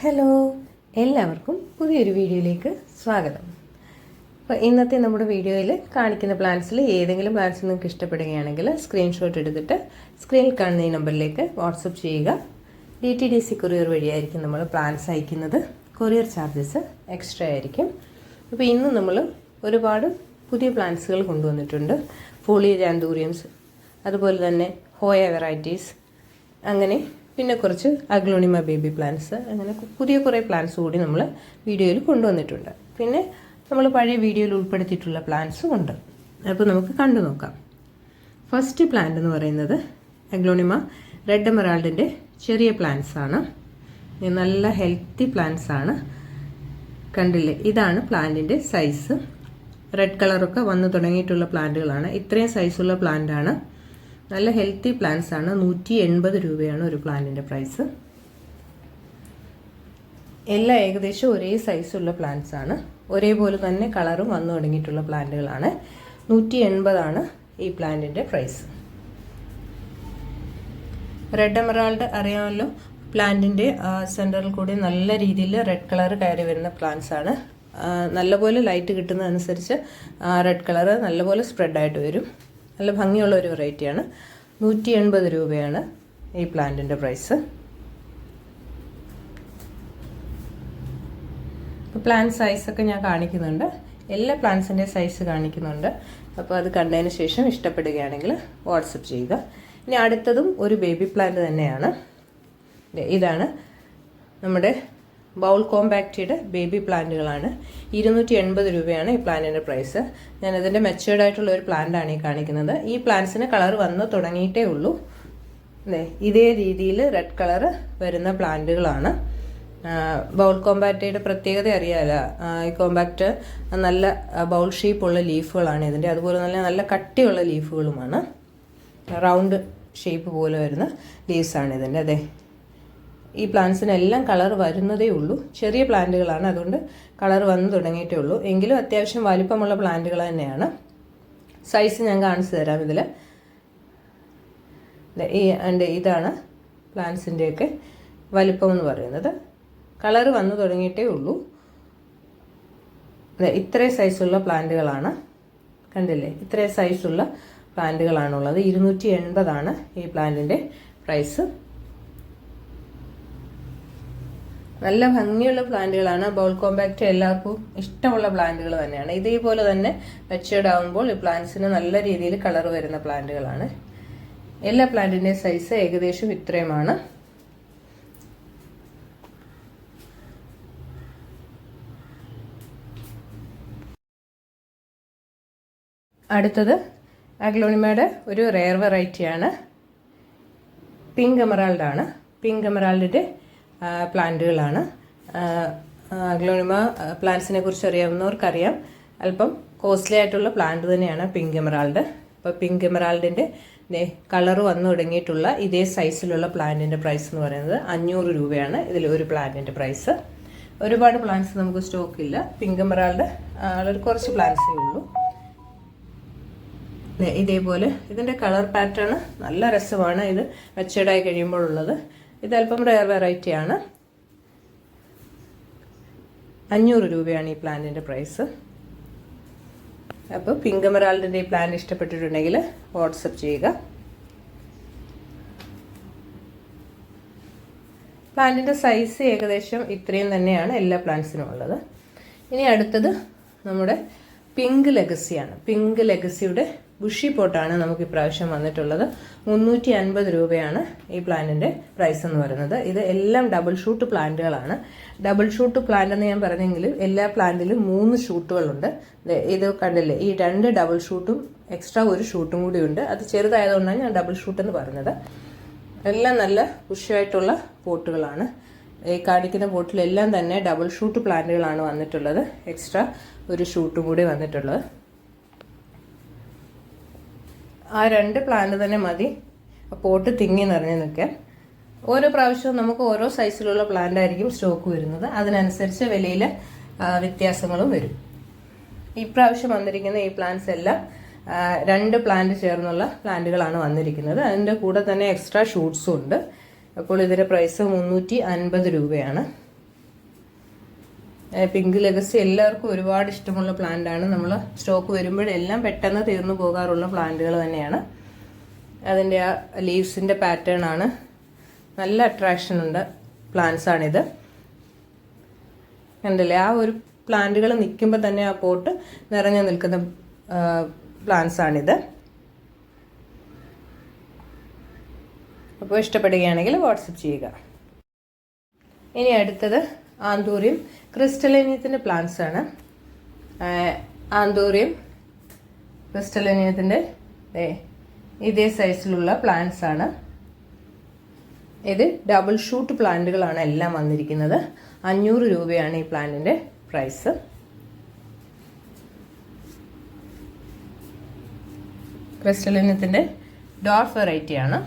Hello, എല്ലാവർക്കും പുതിയൊരു വീഡിയോയിലേക്ക് സ്വാഗതം. അപ്പോൾ ഇന്നത്തെ നമ്മുടെ വീഡിയോയിൽ കാണിക്കുന്ന പ്ലാൻസിൽ ഏതെങ്കിലും പ്ലാൻസ് നിങ്ങൾക്ക് ഇഷ്ടപ്പെടുകയാണെങ്കിൽ സ്ക്രീൻഷോട്ട് എടുത്തിട്ട് സ്ക്രീനിൽ കാണുന്ന ഈ നമ്പറിലേക്ക് വാട്സപ്പ് ചെയ്യുക. DTDC കൊറിയർ വഴിയായിരിക്കും നമ്മൾ പ്ലാൻസ് അയക്കുന്നത്. കൊറിയർ ചാർജസ് എക്സ്ട്രാ ആയിരിക്കും. അപ്പോൾ ഇന്ന് നമ്മൾ ഒരുപാട് പുതിയ പ്ലാൻസുകൾ കൊണ്ടുവന്നിട്ടുണ്ട്. ഫോളിയേജ് ആന്തൂറിയംസ്, അതുപോലെ തന്നെ ഹോയ വെറൈറ്റീസ്, അങ്ങനെ പിന്നെ കുറച്ച് അഗ്ലോണിമ ബേബി പ്ലാന്റ്സ്, അങ്ങനെ പുതിയ കുറേ പ്ലാന്റ്സ് കൂടി നമ്മൾ വീഡിയോയിൽ കൊണ്ടുവന്നിട്ടുണ്ട്. പിന്നെ നമ്മൾ പഴയ വീഡിയോയിൽ ഉൾപ്പെടുത്തിയിട്ടുള്ള പ്ലാന്റ്സും ഉണ്ട്. അപ്പോൾ നമുക്ക് കണ്ടു നോക്കാം. ഫസ്റ്റ് പ്ലാന്റ് എന്ന് പറയുന്നത് അഗ്ലോണിമ റെഡ് എമറാൾഡിൻ്റെ ചെറിയ പ്ലാന്റ്സ് ആണ്. നല്ല ഹെൽത്തി പ്ലാന്റ്സ് ആണ്. കണ്ടില്ലേ, ഇതാണ് പ്ലാന്റിൻ്റെ സൈസ്. റെഡ് കളറൊക്കെ വന്നു തുടങ്ങിയിട്ടുള്ള പ്ലാന്റുകളാണ്. ഇത്രയും സൈസുള്ള പ്ലാന്റാണ്. നല്ല ഹെൽത്തി പ്ലാന്റ്സ് ആണ്. 180 രൂപയാണ് ഒരു പ്ലാന്റിൻ്റെ പ്രൈസ്. എല്ലാം ഏകദേശം ഒരേ സൈസുള്ള പ്ലാന്റ്സ് ആണ്. ഒരേപോലെ തന്നെ കളറും വന്നു തുടങ്ങിയിട്ടുള്ള പ്ലാന്റുകളാണ്. 180 ആണ് ഈ പ്ലാന്റിൻ്റെ പ്രൈസ്. റെഡ് എമറാൾഡ് അറിയാമല്ലോ, പ്ലാന്റിൻ്റെ സെൻറ്ററിൽ കൂടി നല്ല രീതിയിൽ റെഡ് കളർ കയറി വരുന്ന പ്ലാന്റ്സ് ആണ്. നല്ലപോലെ ലൈറ്റ് കിട്ടുന്നതനുസരിച്ച് റെഡ് കളർ നല്ലപോലെ സ്പ്രെഡായിട്ട് വരും. നല്ല ഭംഗിയുള്ള ഒരു വെറൈറ്റിയാണ്. 180 രൂപയാണ് ഈ പ്ലാന്റിൻ്റെ പ്രൈസ്. ഇപ്പോൾ പ്ലാന്റ് സൈസൊക്കെ ഞാൻ കാണിക്കുന്നുണ്ട്. എല്ലാ പ്ലാന്റ്സിൻ്റെ സൈസ് കാണിക്കുന്നുണ്ട്. അപ്പോൾ അത് കണ്ടതിന് ശേഷം ഇഷ്ടപ്പെടുകയാണെങ്കിൽ വാട്സപ്പ് ചെയ്യുക. ഇനി അടുത്തതും ഒരു ബേബി പ്ലാന്റ് തന്നെയാണ്. ഇതാണ് നമ്മുടെ ബൗൾ കോമ്പാക്റ്റിയുടെ ബേബി പ്ലാന്റുകളാണ്. 280 രൂപയാണ് ഈ പ്ലാന്റിൻ്റെ പ്രൈസ്. ഞാനതിൻ്റെ മെച്ചുവേർഡ് ആയിട്ടുള്ള ഒരു പ്ലാന്റാണ് ഈ കാണിക്കുന്നത്. ഈ പ്ലാന്റ്സിന് കളർ വന്ന് തുടങ്ങിയിട്ടേ ഉള്ളൂ. ഇതേ രീതിയിൽ റെഡ് കളർ വരുന്ന പ്ലാന്റുകളാണ്. ബൗൾ കോമ്പാക്റ്റയുടെ പ്രത്യേകത അറിയാമല്ലോ. ഈ കോമ്പാക്റ്റ് നല്ല ബൗൾ ഷേപ്പുള്ള ലീഫുകളാണ് ഇതിൻ്റെ. അതുപോലെ തന്നെ നല്ല കട്ടിയുള്ള ലീഫുകളുമാണ്. റൗണ്ട് ഷേപ്പ് പോലെ വരുന്ന ലീവ്സാണ് ഇതിൻ്റെ. അതെ, ഈ പ്ലാന്റ്സിനെല്ലാം കളർ വരുന്നതേ ഉള്ളൂ. ചെറിയ പ്ലാന്റുകളാണ്, അതുകൊണ്ട് കളർ വന്നു തുടങ്ങിയിട്ടേ ഉള്ളൂ. എങ്കിലും അത്യാവശ്യം വലിപ്പമുള്ള പ്ലാന്റുകൾ തന്നെയാണ്. സൈസ് ഞാൻ കാണിച്ചു തരാം. ഇതിൽ ഇതാണ് പ്ലാന്റ്സിൻ്റെയൊക്കെ വലിപ്പം എന്ന് പറയുന്നത്. കളർ വന്നു തുടങ്ങിയിട്ടേ ഉള്ളൂ. ഇത്രയും സൈസുള്ള പ്ലാന്റുകളാണ്. കണ്ടില്ലേ, ഇത്രയും സൈസുള്ള പ്ലാന്റുകളാണുള്ളത്. 280 ഈ പ്ലാന്റിൻ്റെ പ്രൈസ്. നല്ല ഭംഗിയുള്ള പ്ലാന്റുകളാണ്. ബൗൾ കോമ്പാക്റ്റ് എല്ലാവർക്കും ഇഷ്ടമുള്ള പ്ലാന്റുകൾ തന്നെയാണ്. ഇതേപോലെ തന്നെ മെച്ചുവേർഡ് ആകുമ്പോൾ ഈ പ്ലാന്റ്സിന് നല്ല രീതിയിൽ കളർ വരുന്ന പ്ലാന്റുകളാണ്. എല്ലാ പ്ലാന്റിൻ്റെ സൈസ് ഏകദേശം ഇത്രയുമാണ്. അടുത്തത് അഗ്ലോണിമയുടെ ഒരു റെയർ വെറൈറ്റിയാണ്. പിങ്ക് എമറാൾഡ് ആണ്. പിങ്ക് എമറാൾഡിൻ്റെ പ്ലാന്റുകളാണ്. അഗ്ലോണിമ പ്ലാന്റ്സിനെ കുറിച്ച് അറിയാവുന്നവർക്കറിയാം, അല്പം കോസ്റ്റ്ലി ആയിട്ടുള്ള പ്ലാന്റ് തന്നെയാണ് പിങ്ക് എമറാൾഡ്. അപ്പോൾ പിങ്ക് എമറാൾഡിൻ്റെ കളർ വന്നു തുടങ്ങിയിട്ടുള്ള ഇതേ സൈസിലുള്ള പ്ലാന്റിൻ്റെ പ്രൈസ് എന്ന് പറയുന്നത് 500 രൂപയാണ് ഇതിൽ ഒരു പ്ലാന്റിൻ്റെ പ്രൈസ്. ഒരുപാട് പ്ലാന്റ്സ് നമുക്ക് സ്റ്റോക്കില്ല. പിങ്ക് എമറാൾഡ് വളരെ കുറച്ച് പ്ലാന്റ്സേ ഉള്ളൂ. ഇതേപോലെ ഇതിൻ്റെ കളർ പാറ്റേൺ നല്ല രസമാണ്. ഇത് മെച്ചുവേർഡായി കഴിയുമ്പോഴുള്ളത്. ഇതല്പം റെയർ വെറൈറ്റിയാണ്. 500 രൂപയാണ് ഈ പ്ലാന്റിൻ്റെ പ്രൈസ്. അപ്പോൾ പിങ്ക് എമറാൾഡിൻ്റെ ഈ പ്ലാന്റ് ഇഷ്ടപ്പെട്ടിട്ടുണ്ടെങ്കിൽ വാട്സപ്പ് ചെയ്യുക. പ്ലാന്റിൻ്റെ സൈസ് ഏകദേശം ഇത്രയും തന്നെയാണ് എല്ലാ പ്ലാന്റ്സിനും ഉള്ളത്. ഇനി അടുത്തത് നമ്മുടെ പിങ്ക് ലെഗസിയാണ്. പിങ്ക് ലെഗസിയുടെ ബുഷി പോട്ടാണ് നമുക്ക് ഇപ്രാവശ്യം വന്നിട്ടുള്ളത്. 350 രൂപയാണ് ഈ പ്ലാന്റിൻ്റെ പ്രൈസ് എന്ന് പറയുന്നത്. ഇത് എല്ലാം ഡബിൾ ഷൂട്ട് പ്ലാന്റുകളാണ്. ഡബിൾ ഷൂട്ട് പ്ലാന്റ് എന്ന് ഞാൻ പറഞ്ഞെങ്കിലും എല്ലാ പ്ലാന്റിലും 3 ഷൂട്ടുകളുണ്ട്. ഇത് കണ്ടില്ലേ, ഈ 2 ഡബിൾ ഷൂട്ടും എക്സ്ട്രാ ഒരു ഷൂട്ടും കൂടി ഉണ്ട്. അത് ചെറുതായതുകൊണ്ടാണ് ഞാൻ ഡബിൾ ഷൂട്ട് എന്ന് പറഞ്ഞത്. എല്ലാം നല്ല ബുഷിയായിട്ടുള്ള പോട്ടുകളാണ്. ഈ കാണിക്കുന്ന പോട്ടിലെല്ലാം തന്നെ ഡബിൾ ഷൂട്ട് പ്ലാന്റുകളാണ് വന്നിട്ടുള്ളത്. എക്സ്ട്രാ ഒരു ഷൂട്ടും കൂടി വന്നിട്ടുള്ളത്. ആ 2 പ്ലാന്റ് തന്നെ മതി പോട്ട് തിങ്ങി നിറഞ്ഞു നിൽക്കാൻ. ഓരോ പ്രാവശ്യവും നമുക്ക് ഓരോ സൈസിലുള്ള പ്ലാന്റ് ആയിരിക്കും സ്റ്റോക്ക് വരുന്നത്. അതിനനുസരിച്ച് വിലയിൽ വ്യത്യാസങ്ങളും വരും. ഇപ്രാവശ്യം വന്നിരിക്കുന്ന ഈ പ്ലാന്റ്സ് എല്ലാം 2 പ്ലാന്റ് ചേർന്നുള്ള പ്ലാന്റുകളാണ് വന്നിരിക്കുന്നത്. അതിൻ്റെ കൂടെ തന്നെ എക്സ്ട്രാ ഷൂട്ട്സും ഉണ്ട്. അപ്പോൾ ഇതിൻ്റെ പ്രൈസ് 350 രൂപയാണ്. പിങ്ക് ലെഗസി എല്ലാവർക്കും ഒരുപാട് ഇഷ്ടമുള്ള പ്ലാന്റാണ്. നമ്മൾ സ്റ്റോക്ക് വരുമ്പോഴെല്ലാം പെട്ടെന്ന് തീർന്നു പോകാറുള്ള പ്ലാന്റുകൾ തന്നെയാണ്. അതിൻ്റെ ആ ലീവ്സിൻ്റെ പാറ്റേൺ ആണ്, നല്ല അട്രാക്ഷൻ ഉണ്ട് പ്ലാന്റ്സാണിത്. കണ്ടില്ലേ, ആ ഒരു പ്ലാന്റുകൾ നിൽക്കുമ്പോൾ തന്നെ ആ പോട്ട് നിറഞ്ഞു നിൽക്കുന്ന പ്ലാന്റ്സാണിത്. അപ്പോൾ ഇഷ്ടപ്പെടുകയാണെങ്കിൽ വാട്സപ്പ് ചെയ്യുക. ഇനി അടുത്തത് ആന്തൂറിയം ക്രിസ്റ്റലേനിയത്തിൻ്റെ പ്ലാന്റ്സ് ആണ്. ആന്തൂറിയം ക്രിസ്റ്റലേനിയത്തിൻ്റെ ഇതേ സൈസിലുള്ള പ്ലാന്റ്സ് ആണ്. ഇത് ഡബിൾ ഷൂട്ട് പ്ലാന്റുകളാണ് എല്ലാം വന്നിരിക്കുന്നത്. 500 രൂപയാണ് ഈ പ്ലാന്റിൻ്റെ പ്രൈസ്. ക്രിസ്റ്റലേനിയത്തിൻ്റെ ഡോർഫ് വെറൈറ്റിയാണ്.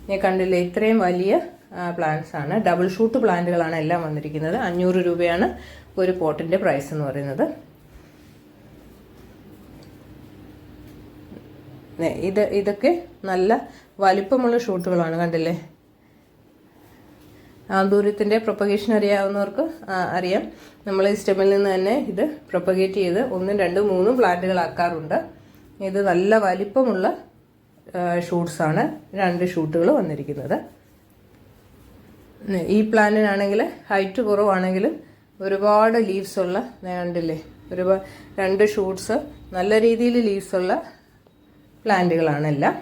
ഞാൻ കണ്ടില്ലേ, ഇത്രയും വലിയ പ്ലാന്റ്സ് ആണ്. ഡബിൾ ഷൂട്ട് പ്ലാന്റുകളാണ് എല്ലാം വന്നിരിക്കുന്നത്. 500 രൂപയാണ് ഒരു പോട്ടിൻ്റെ പ്രൈസ് എന്ന് പറയുന്നത്. ഇതൊക്കെ നല്ല വലിപ്പമുള്ള ഷൂട്ടുകളാണ്. കണ്ടില്ലേ, ആന്തൂര്യത്തിൻ്റെ പ്രൊപ്പഗേഷൻ അറിയാവുന്നവർക്ക് അറിയാം. നമ്മൾ ഈ സ്റ്റെമ്മിൽ നിന്ന് തന്നെ ഇത് പ്രൊപ്പഗേറ്റ് ചെയ്ത് 1, 2, 3 പ്ലാന്റുകളാക്കാറുണ്ട്. ഇത് നല്ല വലിപ്പമുള്ള ഷൂട്ട്സാണ് 2 ഷൂട്ടുകൾ വന്നിരിക്കുന്നത്. ഈ പ്ലാന്റിനാണെങ്കിൽ ഹൈറ്റ് കുറവാണെങ്കിലും ഒരുപാട് ലീവ്സ് ഉള്ള, കണ്ടില്ലേ, 2 ഷൂട്ട്സ് നല്ല രീതിയിൽ ലീവ്സ് ഉള്ള പ്ലാന്റുകളാണെല്ലാം.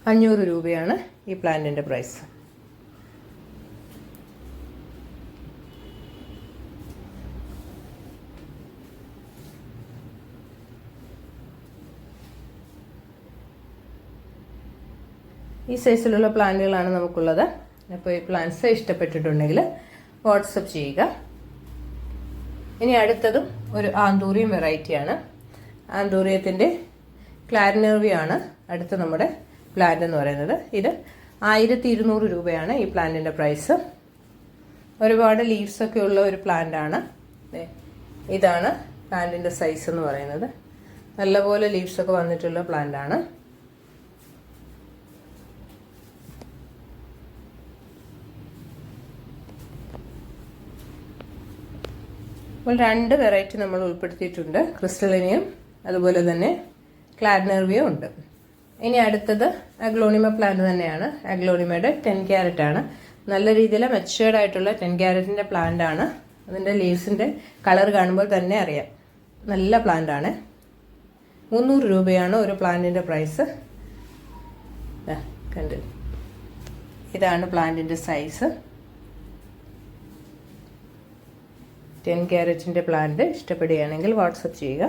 500 രൂപയാണ് ഈ പ്ലാന്റിൻ്റെ പ്രൈസ്. ഈ സൈസിലുള്ള പ്ലാന്റുകളാണ് നമുക്കുള്ളത്. അപ്പോൾ ഈ പ്ലാന്റ്സ് ഇഷ്ടപ്പെട്ടിട്ടുണ്ടെങ്കിൽ വാട്സപ്പ് ചെയ്യുക. ഇനി അടുത്തതും ഒരു ആന്തൂറിയം വെറൈറ്റിയാണ്. ആന്തൂറിയത്തിൻ്റെ ക്ലാരിനെർവിയാണ് അടുത്ത നമ്മുടെ പ്ലാന്റ് എന്ന് പറയുന്നത്. ഇത് 1200 രൂപയാണ് ഈ പ്ലാന്റിൻ്റെ പ്രൈസ്. ഒരുപാട് ലീവ്സൊക്കെ ഉള്ള ഒരു പ്ലാന്റാണ്. ഇതാണ് പ്ലാന്റിൻ്റെ സൈസ് എന്ന് പറയുന്നത്. നല്ലപോലെ ലീവ്സൊക്കെ വന്നിട്ടുള്ള പ്ലാന്റാണ്. അപ്പോൾ 2 വെറൈറ്റി നമ്മൾ ഉൾപ്പെടുത്തിയിട്ടുണ്ട്. ക്രിസ്റ്റലേനിയം അതുപോലെ തന്നെ ക്ലാരിനെർവിയും ഉണ്ട്. ഇനി അടുത്തത് അഗ്ലോണിമ പ്ലാന്റ് തന്നെയാണ്. അഗ്ലോണിമയുടെ 10 ക്യാരറ്റ് ആണ്. നല്ല രീതിയിൽ മെച്ചുവേർഡ് ആയിട്ടുള്ള 10 ക്യാരറ്റിൻ്റെ പ്ലാന്റ് ആണ്. അതിൻ്റെ ലീവ്സിൻ്റെ കളർ കാണുമ്പോൾ തന്നെ അറിയാം, നല്ല പ്ലാന്റ് ആണ്. 300 രൂപയാണ് ഒരു പ്ലാന്റിൻ്റെ പ്രൈസ്. കണ്ടില്ല, ഇതാണ് പ്ലാന്റിൻ്റെ സൈസ്. 10 ക്യാരറ്റിൻ്റെ പ്ലാന്റ് ഇഷ്ടപ്പെടുകയാണെങ്കിൽ വാട്സപ്പ് ചെയ്യുക.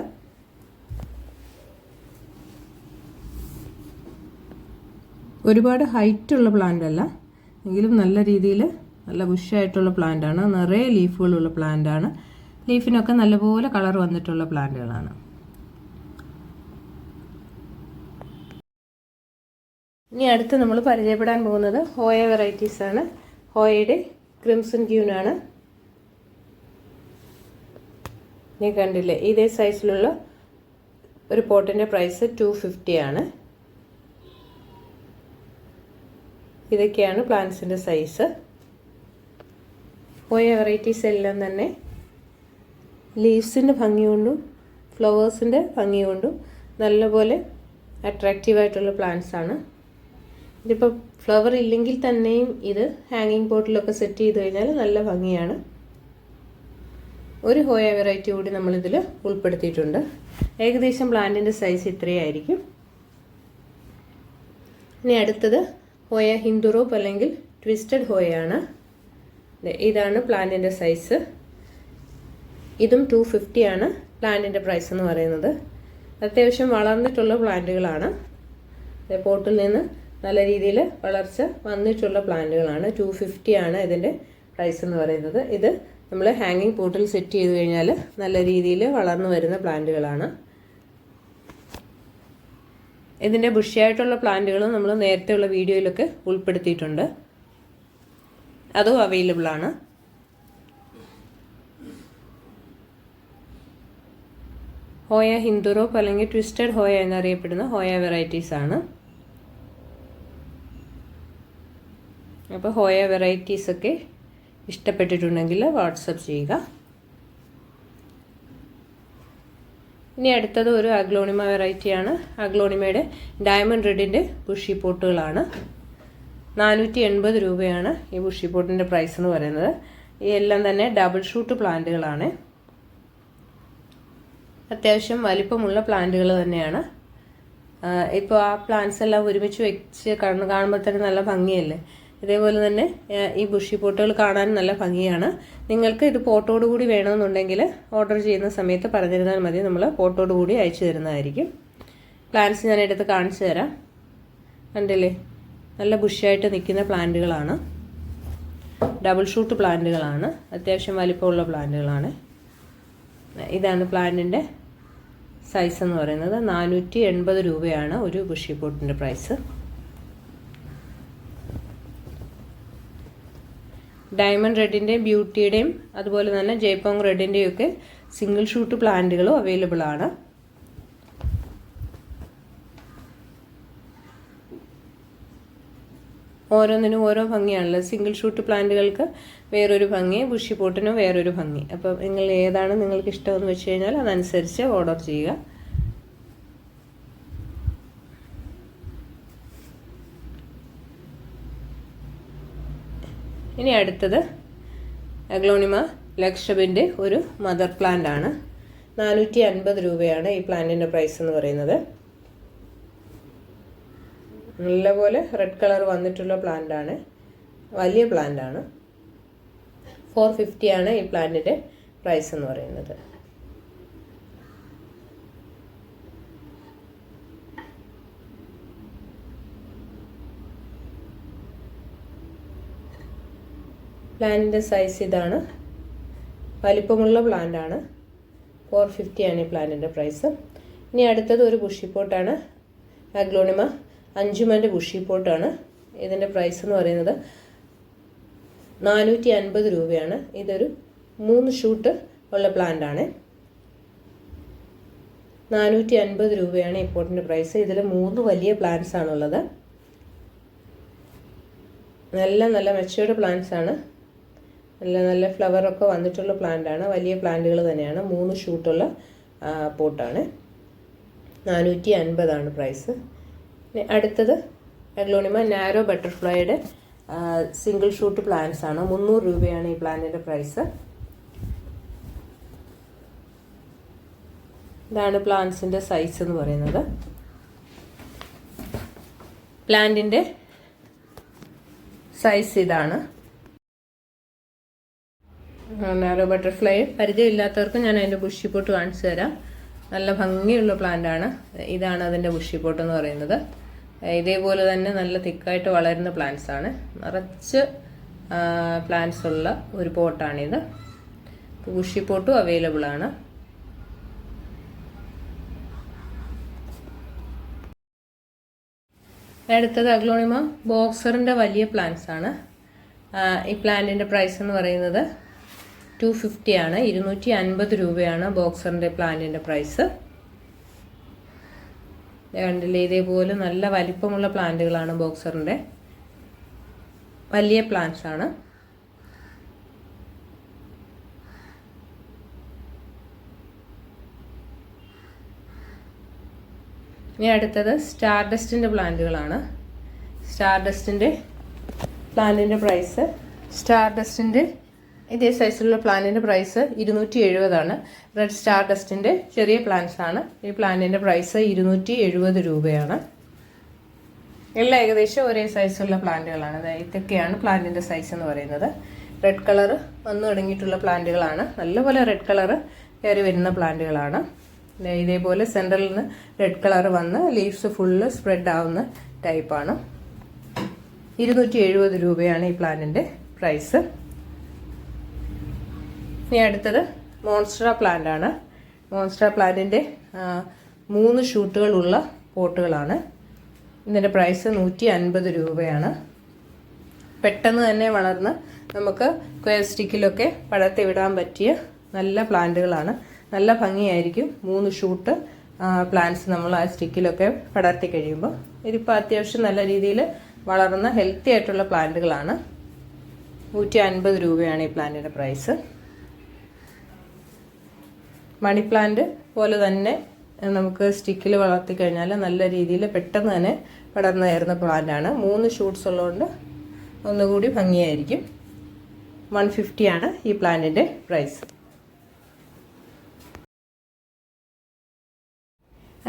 ഒരുപാട് ഹൈറ്റുള്ള പ്ലാന്റ് അല്ല, എങ്കിലും നല്ല രീതിയിൽ നല്ല ബുഷായിട്ടുള്ള പ്ലാന്റാണ്. നിറയെ ലീഫുകളുള്ള പ്ലാന്റാണ്. ലീഫിനൊക്കെ നല്ലപോലെ കളർ വന്നിട്ടുള്ള പ്ലാന്റുകളാണ്. ഇനി അടുത്ത് നമ്മൾ പരിചയപ്പെടാൻ പോകുന്നത് ഹോയ വെറൈറ്റീസ് ആണ്. ഹോയയുടെ ക്രിംസൺ ക്യൂനാണ്. ഞാൻ കണ്ടില്ലേ, ഇതേ സൈസിലുള്ള ഒരു പോട്ടിൻ്റെ പ്രൈസ് 250 ആണ്. ഇതൊക്കെയാണ് പ്ലാന്റ്സിൻ്റെ സൈസ്. ഹോയ വെറൈറ്റീസ് എല്ലാം തന്നെ ലീവ്സിൻ്റെ ഭംഗി കൊണ്ടും ഫ്ലവേഴ്സിൻ്റെ ഭംഗി കൊണ്ടും നല്ലപോലെ അട്രാക്റ്റീവായിട്ടുള്ള പ്ലാന്റ്സ് ആണ്. ഇതിപ്പോൾ ഫ്ലവർ ഇല്ലെങ്കിൽ തന്നെയും ഇത് ഹാങ്ങിങ് പോട്ടിലൊക്കെ സെറ്റ് ചെയ്ത് കഴിഞ്ഞാൽ നല്ല ഭംഗിയാണ്. ഒരു ഹോയ വെറൈറ്റി കൂടി നമ്മളിതിൽ ഉൾപ്പെടുത്തിയിട്ടുണ്ട്. ഏകദേശം പ്ലാന്റിൻ്റെ സൈസ് ഇത്രയായിരിക്കും. ഇനി അടുത്തത് ഹോയ ഹിന്ദുറോപ്പ് അല്ലെങ്കിൽ ട്വിസ്റ്റഡ് ഹോയാണ്. ഇതാണ് പ്ലാന്റിൻ്റെ സൈസ്. ഇതും 250 ആണ് പ്ലാന്റിൻ്റെ പ്രൈസ് എന്ന് പറയുന്നത്. അത്യാവശ്യം വളർന്നിട്ടുള്ള പ്ലാന്റുകളാണ്. പോട്ടിൽ നിന്ന് നല്ല രീതിയിൽ വളർച്ച വന്നിട്ടുള്ള പ്ലാന്റുകളാണ്. 250 ആണ് ഇതിൻ്റെ പ്രൈസ് എന്ന് പറയുന്നത്. ഇത് നമ്മൾ ഹാങ്ങിങ് പോട്ടിൽ സെറ്റ് ചെയ്ത് കഴിഞ്ഞാൽ നല്ല രീതിയിൽ വളർന്നു വരുന്ന പ്ലാന്റുകളാണ്. ഇതിൻ്റെ ബുഷിയായിട്ടുള്ള പ്ലാന്റുകൾ നമ്മൾ നേരത്തെയുള്ള വീഡിയോയിലൊക്കെ ഉൾപ്പെടുത്തിയിട്ടുണ്ട്, അതും അവൈലബിൾ ആണ്. ഹോയ ഹിന്ദുറോപ്പ് അല്ലെങ്കിൽ ട്വിസ്റ്റഡ് ഹോയ എന്നറിയപ്പെടുന്ന ഹോയ വെറൈറ്റീസ് ആണ്. അപ്പോൾ ഹോയ വെറൈറ്റീസൊക്കെ ഇഷ്ടപ്പെട്ടിട്ടുണ്ടെങ്കിൽ വാട്സപ്പ് ചെയ്യുക. ഇനി അടുത്തത് ഒരു അഗ്ലോണിമ വെറൈറ്റിയാണ്. അഗ്ലോണിമയുടെ ഡയമണ്ട് റെഡിൻ്റെ ബുഷി പോട്ടുകളാണ്. 480 രൂപയാണ് ഈ ബുഷി പോട്ടിൻ്റെ പ്രൈസ് എന്ന് പറയുന്നത്. ഈ എല്ലാം തന്നെ ഡബിൾ ഷൂട്ട് പ്ലാന്റുകളാണ്. അത്യാവശ്യം വലിപ്പമുള്ള പ്ലാന്റുകൾ തന്നെയാണ്. ഇപ്പോൾ ആ പ്ലാന്റ്സ് എല്ലാം ഒരുമിച്ച് വെച്ച് കാണുമ്പോൾ തന്നെ നല്ല ഭംഗിയല്ലേ. ഇതേപോലെ തന്നെ ഈ ബുഷി പോട്ടുകൾ കാണാൻ നല്ല ഭംഗിയാണ്. നിങ്ങൾക്ക് ഇത് പോട്ടോട് കൂടി വേണമെന്നുണ്ടെങ്കിൽ ഓർഡർ ചെയ്യുന്ന സമയത്ത് പറഞ്ഞിരുന്നാൽ മതി, നമ്മൾ പോട്ടോട് കൂടി അയച്ചു തരുന്നതായിരിക്കും. പ്ലാന്റ്സ് ഞാൻ എടുത്ത് കാണിച്ചു തരാം. കണ്ടില്ലേ, നല്ല ബുഷിയായിട്ട് നിൽക്കുന്ന പ്ലാന്റുകളാണ്. Double shoot പ്ലാന്റുകളാണ്. അത്യാവശ്യം വലിപ്പമുള്ള പ്ലാന്റുകളാണ്. ഇതാണ് പ്ലാന്റിൻ്റെ സൈസ് എന്ന് പറയുന്നത്. 480 രൂപയാണ് ഒരു ബുഷി പോട്ടിൻ്റെ പ്രൈസ്. ഡയമണ്ട് റെഡിൻ്റെയും ബ്യൂട്ടിയുടെയും അതുപോലെ തന്നെ ജയ്പോങ് റെഡിൻ്റെയും ഒക്കെ സിംഗിൾ ഷൂട്ട് പ്ലാന്റുകളും അവൈലബിൾ ആണ്. ഓരോന്നിനും ഓരോ ഭംഗിയാണല്ലോ. സിംഗിൾ ഷൂട്ട് പ്ലാന്റുകൾക്ക് വേറൊരു ഭംഗി, ബുഷി പോട്ടിനും വേറൊരു ഭംഗി. അപ്പം നിങ്ങൾ ഏതാണ് നിങ്ങൾക്ക് ഇഷ്ടമെന്ന് വെച്ച് കഴിഞ്ഞാൽ അതനുസരിച്ച് ഓർഡർ ചെയ്യുക. ഇനി അടുത്തത് അഗ്ലോണിമ ലക്ഷബിൻ്റെ ഒരു മദർ പ്ലാന്റ് ആണ്. 450 രൂപയാണ് ഈ പ്ലാന്റിൻ്റെ പ്രൈസ് എന്ന് പറയുന്നത്. നല്ലപോലെ റെഡ് കളർ വന്നിട്ടുള്ള പ്ലാന്റ് ആണ്. വലിയ പ്ലാന്റ് ആണ്. 450 ആണ് ഈ പ്ലാന്റിൻ്റെ പ്രൈസ് എന്ന് പറയുന്നത്. പ്ലാന്റിൻ്റെ സൈസ് ഇതാണ്. വലിപ്പമുള്ള പ്ലാന്റ് ആണ്. 450 ആണ് ഈ പ്ലാന്റിൻ്റെ പ്രൈസ്. ഇനി അടുത്തത് ഒരു ബുഷി പോട്ടാണ്. അഗ്ലോണിമ അഞ്ചുമൻ്റെ ബുഷി പോട്ടാണ്. ഇതിൻ്റെ പ്രൈസ് എന്ന് പറയുന്നത് 450 രൂപയാണ്. ഇതൊരു 3 ഷൂട്ട് ഉള്ള പ്ലാന്റ് ആണ്. 450 രൂപയാണ് ഈ പോട്ടിൻ്റെ പ്രൈസ്. ഇതിൽ 3 വലിയ പ്ലാന്റ്സ് ആണുള്ളത്. നല്ല മെച്ചൂർഡ് പ്ലാന്റ്സ് ആണ്. നല്ല ഫ്ലവറൊക്കെ വന്നിട്ടുള്ള പ്ലാന്റ് ആണ്. വലിയ പ്ലാന്റുകൾ തന്നെയാണ്. 3 ഷൂട്ടുള്ള പോട്ടാണ്. 450 ആണ് പ്രൈസ്. അടുത്തത് അഗ്ലോണിമ നാരോ ബട്ടർഫ്ലൈയുടെ സിംഗിൾ ഷൂട്ട് പ്ലാന്റ്സ് ആണ്. 300 രൂപയാണ് ഈ പ്ലാന്റിൻ്റെ പ്രൈസ്. ഇതാണ് പ്ലാന്റ്സിൻ്റെ സൈസ് എന്ന് പറയുന്നത്. പ്ലാന്റിൻ്റെ സൈസ് ഇതാണ്. നാരോ ബട്ടർഫ്ലൈ പരിചയമില്ലാത്തവർക്ക് ഞാൻ അതിൻ്റെ ബുഷി പോട്ട് കാണിച്ചു തരാം. നല്ല ഭംഗിയുള്ള പ്ലാന്റ് ആണ്. ഇതാണ് അതിൻ്റെ ബുഷി പോട്ട് എന്ന് പറയുന്നത്. ഇതേപോലെ തന്നെ നല്ല തിക്കായിട്ട് വളരുന്ന പ്ലാന്റ്സ് ആണ്. നിറച്ച് പ്ലാന്റ്സ് ഉള്ള ഒരു പോട്ടാണിത്. ബുഷി പോട്ടും അവൈലബിൾ ആണ്. അടുത്തത് അഗ്ലോണിമ ബോക്സറിൻ്റെ വലിയ പ്ലാന്റ്സ് ആണ്. ഈ പ്ലാന്റിൻ്റെ പ്രൈസ് എന്ന് പറയുന്നത് 250 ആണ്. 250 രൂപയാണ് ബോക്സറിൻ്റെ പ്ലാന്റിൻ്റെ പ്രൈസ്. കണ്ടില്ലേ, ഇതേപോലെ നല്ല വലിപ്പമുള്ള പ്ലാന്റുകളാണ് ബോക്സറിൻ്റെ. വലിയ പ്ലാന്റ്സ് ആണ്. ഇനി അടുത്തത് സ്റ്റാർഡസ്റ്റിൻ്റെ പ്ലാന്റുകളാണ്. സ്റ്റാർഡസ്റ്റിൻ്റെ പ്ലാന്റിൻ്റെ പ്രൈസ്, സ്റ്റാർഡസ്റ്റിൻ്റെ ഇതേ സൈസിലുള്ള പ്ലാന്റിൻ്റെ പ്രൈസ് 270 ആണ്. റെഡ് സ്റ്റാർഡസ്റ്റിൻ്റെ ചെറിയ പ്ലാന്റ്സ് ആണ്. ഈ പ്ലാന്റിൻ്റെ പ്രൈസ് 270 രൂപയാണ്. എല്ലാം ഏകദേശം ഒരേ സൈസുള്ള പ്ലാന്റുകളാണ്. ഇതൊക്കെയാണ് പ്ലാന്റിൻ്റെ സൈസ് എന്ന് പറയുന്നത്. റെഡ് കളർ വന്നു തുടങ്ങിയിട്ടുള്ള പ്ലാന്റുകളാണ്. നല്ലപോലെ റെഡ് കളർ കയറി വരുന്ന പ്ലാന്റുകളാണ്. ഇതേപോലെ സെൻറ്ററിൽ നിന്ന് റെഡ് കളർ വന്ന് ലീവ്സ് ഫുള്ള് സ്പ്രെഡ് ആവുന്ന ടൈപ്പാണ്. 270 രൂപയാണ് ഈ പ്ലാന്റിൻ്റെ പ്രൈസ്. ഇനി അടുത്തത് മോൺസ്റ്റർ പ്ലാന്റ് ആണ്. മോൺസ്റ്റർ പ്ലാന്റിൻ്റെ 3 ഷൂട്ടുകളുള്ള പോട്ടുകളാണ്. ഇതിൻ്റെ പ്രൈസ് 150 രൂപയാണ്. പെട്ടെന്ന് തന്നെ വളർന്ന് നമുക്ക് സ്ക്വയർ സ്റ്റിക്കിലൊക്കെ പടർത്തി വിടാൻ പറ്റിയ നല്ല പ്ലാന്റുകളാണ്. നല്ല ഭംഗിയായിരിക്കും 3 ഷൂട്ട് പ്ലാന്റ്സ് നമ്മൾ ആ സ്റ്റിക്കിലൊക്കെ പടർത്തി കഴിയുമ്പോൾ. ഇതിപ്പോൾ അത്യാവശ്യം നല്ല രീതിയിൽ വളർന്ന ഹെൽത്തി ആയിട്ടുള്ള പ്ലാന്റുകളാണ്. 150 രൂപയാണ് ഈ പ്ലാന്റിൻ്റെ പ്രൈസ്. മണി പ്ലാന്റ് പോലെ തന്നെ നമുക്ക് സ്റ്റിക്കിൽ വളർത്തി കഴിഞ്ഞാൽ നല്ല രീതിയിൽ പെട്ടെന്ന് തന്നെ പടർന്നു കയറുന്ന പ്ലാന്റാണ്. 3 ഷൂട്ട്സ് ഉള്ളതുകൊണ്ട് ഒന്നുകൂടി ഭംഗിയായിരിക്കും. 150 ആണ് ഈ പ്ലാന്റിൻ്റെ പ്രൈസ്.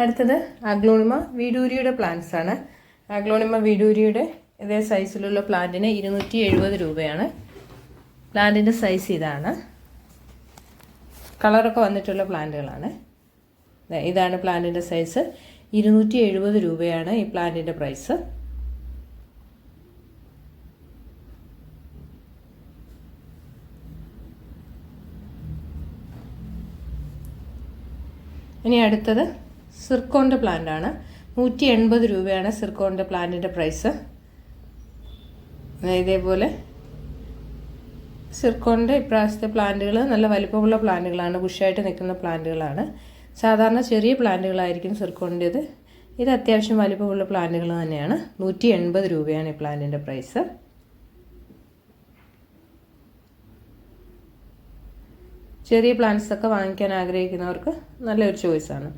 അടുത്തത് അഗ്ലോണിമ വിഡൂരിയുടെ പ്ലാന്റ്സ് ആണ്. അഗ്ലോണിമ വിഡൂരിയുടെ ഇതേ സൈസിലുള്ള പ്ലാന്റിന് 270 രൂപയാണ്. പ്ലാന്റിൻ്റെ സൈസ് ഇതാണ്. കളറൊക്കെ വന്നിട്ടുള്ള പ്ലാന്റുകളാണ്. ഇതാണ് പ്ലാന്റിൻ്റെ സൈസ്. 270 രൂപയാണ് ഈ പ്ലാന്റിൻ്റെ പ്രൈസ്. ഇനി അടുത്തത് സിർക്കോണിൻ്റെ പ്ലാന്റ് ആണ്. 180 രൂപയാണ് സിർക്കോണിൻ്റെ പ്ലാന്റിൻ്റെ പ്രൈസ്. ഇതേപോലെ സിർക്കോണിൻ്റെ ഇപ്രാവശ്യത്തെ പ്ലാന്റുകൾ നല്ല വലിപ്പമുള്ള പ്ലാന്റുകളാണ്, ബുഷായിട്ട് നിൽക്കുന്ന പ്ലാന്റുകളാണ്. സാധാരണ ചെറിയ പ്ലാന്റുകളായിരിക്കും സിർക്കോണിൻ്റേത്. ഇത് അത്യാവശ്യം വലിപ്പമുള്ള പ്ലാന്റുകൾ തന്നെയാണ്. 180 രൂപയാണ് ഈ പ്ലാന്റിൻ്റെ പ്രൈസ്. ചെറിയ പ്ലാന്റ്സ് ഒക്കെ വാങ്ങിക്കാൻ ആഗ്രഹിക്കുന്നവർക്ക് നല്ലൊരു ചോയ്സാണ്.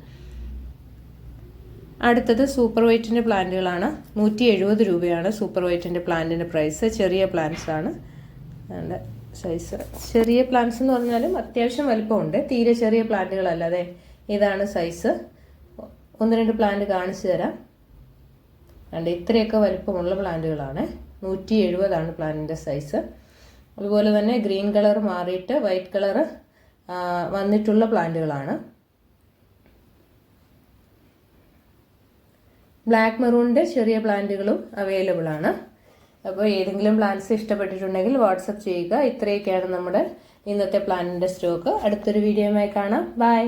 അടുത്തത് സൂപ്പർ വൈറ്റിൻ്റെ പ്ലാന്റുകളാണ്. 170 രൂപയാണ് സൂപ്പർ വൈറ്റിൻ്റെ പ്ലാന്റിൻ്റെ പ്രൈസ്. ചെറിയ പ്ലാന്റ്സ് ആണ്. അതിൻ്റെ സൈസ് ചെറിയ പ്ലാന്റ്സ് എന്ന് പറഞ്ഞാലും അത്യാവശ്യം വലിപ്പമുണ്ട്. തീരെ ചെറിയ പ്ലാന്റുകളല്ലാതെ ഇതാണ് സൈസ്. 1-2 പ്ലാന്റ് കാണിച്ചു തരാം. അതുകൊണ്ട് ഇത്രയൊക്കെ വലിപ്പമുള്ള പ്ലാന്റുകളാണ്. 170 ആണ് പ്ലാന്റിൻ്റെ സൈസ്. അതുപോലെ തന്നെ ഗ്രീൻ കളർ മാറിയിട്ട് വൈറ്റ് കളർ വന്നിട്ടുള്ള പ്ലാന്റുകളാണ്. ബ്ലാക്ക് മെറൂണിൻ്റെ ചെറിയ പ്ലാന്റുകളും അവൈലബിൾ ആണ്. അപ്പോൾ ഏതെങ്കിലും പ്ലാന്റ്സ് ഇഷ്ടപ്പെട്ടിട്ടുണ്ടെങ്കിൽ വാട്സപ്പ് ചെയ്യുക. ഇത്രയൊക്കെയാണ് നമ്മുടെ ഇന്നത്തെ പ്ലാന്റിൻ്റെ സ്റ്റോക്ക്. അടുത്തൊരു വീഡിയോയുമായി കാണാം. ബൈ.